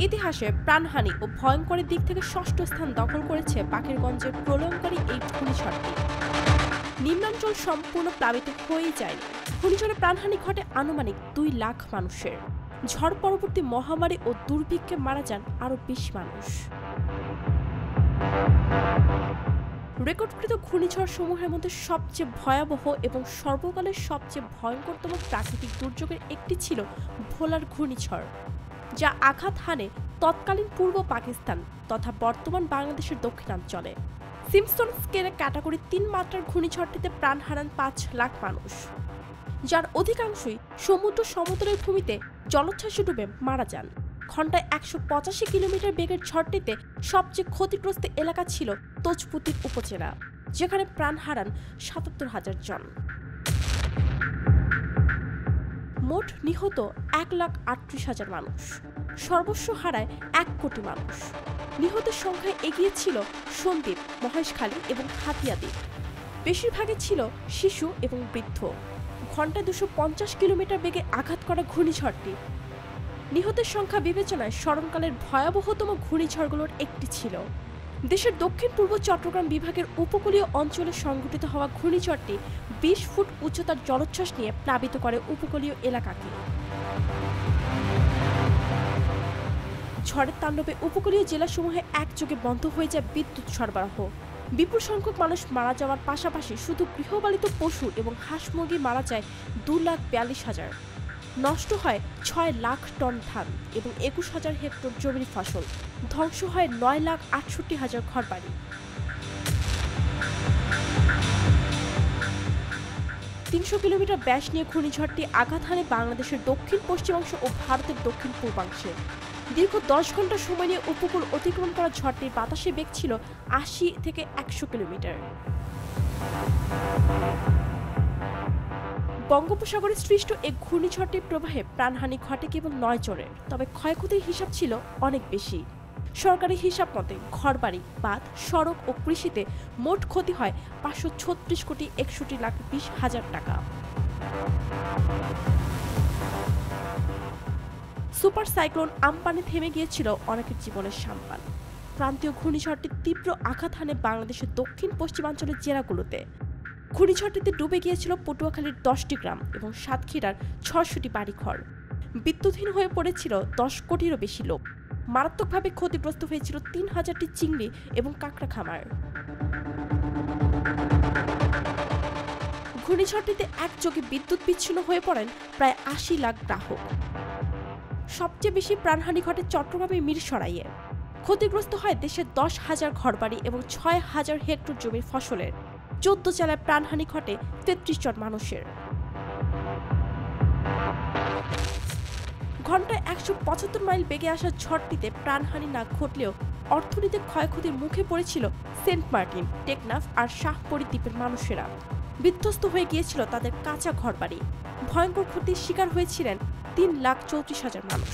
ইতিহাসে প্রাণহানি ও ভয়ঙ্করের দিক থেকে ষষ্ঠ স্থান দখল করেছে বাকেরগঞ্জের প্রলয়ঙ্কারী এই ঘূর্ণিঝড়টি। নিম্নাঞ্চল সম্পূর্ণ প্লাবিত হয়েই যায়নি। ঘূর্ণিঝড়ে প্রাণহানি ঘটে আনুমানিক 2 লাখ মানুষের। ঝড় পরবর্তী মহামারী ও দুর্ভিক্ষে মারা যান আরও বেশি মানুষ। রেকর্ডকৃত ঘূর্ণিঝড় সমূহের মধ্যে সবচেয়ে ভয়াবহ এবং সর্বকালের সবচেয়ে ভয়ঙ্করতম প্রাকৃতিক দুর্যোগের একটি ছিল ভোলার ঘূর্ণিঝড়, যা আঘাত হানে তৎকালীন পূর্ব পাকিস্তান তথা বর্তমান বাংলাদেশের দক্ষিণাঞ্চলে। সিম্পসন স্কেলে ক্যাটাগরি 3 মাত্রার ঘূর্ণিঝড়টিতে প্রাণ হারান 5 লাখ মানুষ, যার অধিকাংশই সমুদ্র সমতলের ভূমিতে জলোচ্ছ্বাসে ডুবে মারা যান। ঘন্টায় 185 কিলোমিটার বেগের ঝড়টিতে সবচেয়ে ক্ষতিগ্রস্ত এলাকা ছিল তোজপুতির উপজেলা, যেখানে প্রাণ হারান 77,000 জন। মোট নিহত 1,38,000 মানুষ। সর্বস্ব হারায় 1 কোটি মানুষ। নিহতের সংখ্যায় এগিয়ে ছিল সন্দ্বীপ, মহেশখালী এবং হাতিয়া দ্বীপ। বেশিরভাগই ছিল শিশু এবং বৃদ্ধ। ঘন্টায় 250 কিলোমিটার বেগে আঘাত করা ঘূর্ণিঝড়টি নিহতের সংখ্যা বিবেচনায় স্মরণকালের ভয়াবহতম ঘূর্ণিঝড়গুলোর একটি ছিল। দেশের দক্ষিণ পূর্ব চট্টগ্রাম বিভাগের উপকূলীয় অঞ্চলে সংঘটিত হওয়া ঘূর্ণিঝড়টি 20 ফুট উচ্চতার জলোচ্ছ্বাস নিয়ে প্লাবিত করে উপকূলীয় এলাকাকে। ঝড়ের তাণ্ডবে উপকূলীয় জেলাসমূহে একযোগে বন্ধ হয়ে যায় বিদ্যুৎ সরবরাহ। বিপুল সংখ্যক মানুষ মারা যাওয়ার পাশাপাশি শুধু গৃহপালিত পশু এবং হাঁস মুরগি মারা যায় 2,42,000। নষ্ট হয় 6 লাখ টন ধান এবং 21,000 হেক্টর জমির ফসল। ধ্বংস হয় 9,68,000 ঘরবাড়ি। তিনশো কিলোমিটার ব্যাস নিয়ে ঘূর্ণিঝড়টি আঘাত হানে বাংলাদেশের দক্ষিণ পশ্চিমাংশ ও ভারতের দক্ষিণ পূর্বাংশে। দীর্ঘ 10 ঘন্টা সময় নিয়ে উপকূল অতিক্রম করা ঝড়টির বাতাসে বেগ ছিল 80 থেকে 100 কিলোমিটার। বঙ্গোপসাগরে সৃষ্ট এই ঘূর্ণিঝড়টির প্রবাহে প্রাণহানি ঘটে কেবল 9 জনের, তবে ক্ষয়ক্ষতির হিসাব ছিল অনেক বেশি। সরকারি হিসাব মতে ঘরবাড়ি, বাঁধ, সড়ক ও কৃষিতে মোট ক্ষতি হয় 536,61,20,000 টাকা। সুপার সাইক্লোন আম্পানে থেমে গিয়েছিল অনেকের জীবনের সাম্পান। ক্রান্তীয় ঘূর্ণিঝড়টির তীব্র আঘাত হানে বাংলাদেশের দক্ষিণ পশ্চিমাঞ্চলের জেলাগুলোতে। ঘূর্ণিঝড়টিতে ডুবে গিয়েছিল পটুয়াখালীর 10টি গ্রাম এবং সাতক্ষীরার 600টি বাড়িঘর। বিদ্যুৎহীন হয়ে পড়েছিল 10 কোটিরও বেশি লোক। মারাত্মকভাবে ক্ষতিগ্রস্ত হয়েছিল 3,000টি চিংড়ি এবং কাঁকড়া খামার। ঘূর্ণিঝড়টিতে একযোগে বিদ্যুৎ বিচ্ছিন্ন হয়ে পড়েন প্রায় 80 লাখ গ্রাহক। সবচেয়ে বেশি প্রাণহানি ঘটে চট্টগ্রামের মিরসরাইয়ে। ক্ষতিগ্রস্ত হয় দেশের 10,000 ঘরবাড়ি এবং 6,000 হেক্টর জমির ফসলের। 14 জেলায় প্রাণহানি ঘটে 33 জন মানুষের। ঘন্টায় 175 মাইল বেগে আসা ঝড়টিতে প্রাণহানি না ঘটলেও অর্থনৈতিক ক্ষয়ক্ষতির মুখে পড়েছিল সেন্ট মার্টিন, টেকনাফ আর শাহপরী দ্বীপের মানুষেরা। বিধ্বস্ত হয়ে গিয়েছিল তাদের কাঁচা ঘরবাড়ি। ভয়ঙ্কর ক্ষতির শিকার হয়েছিলেন 3,34,000 মানুষ।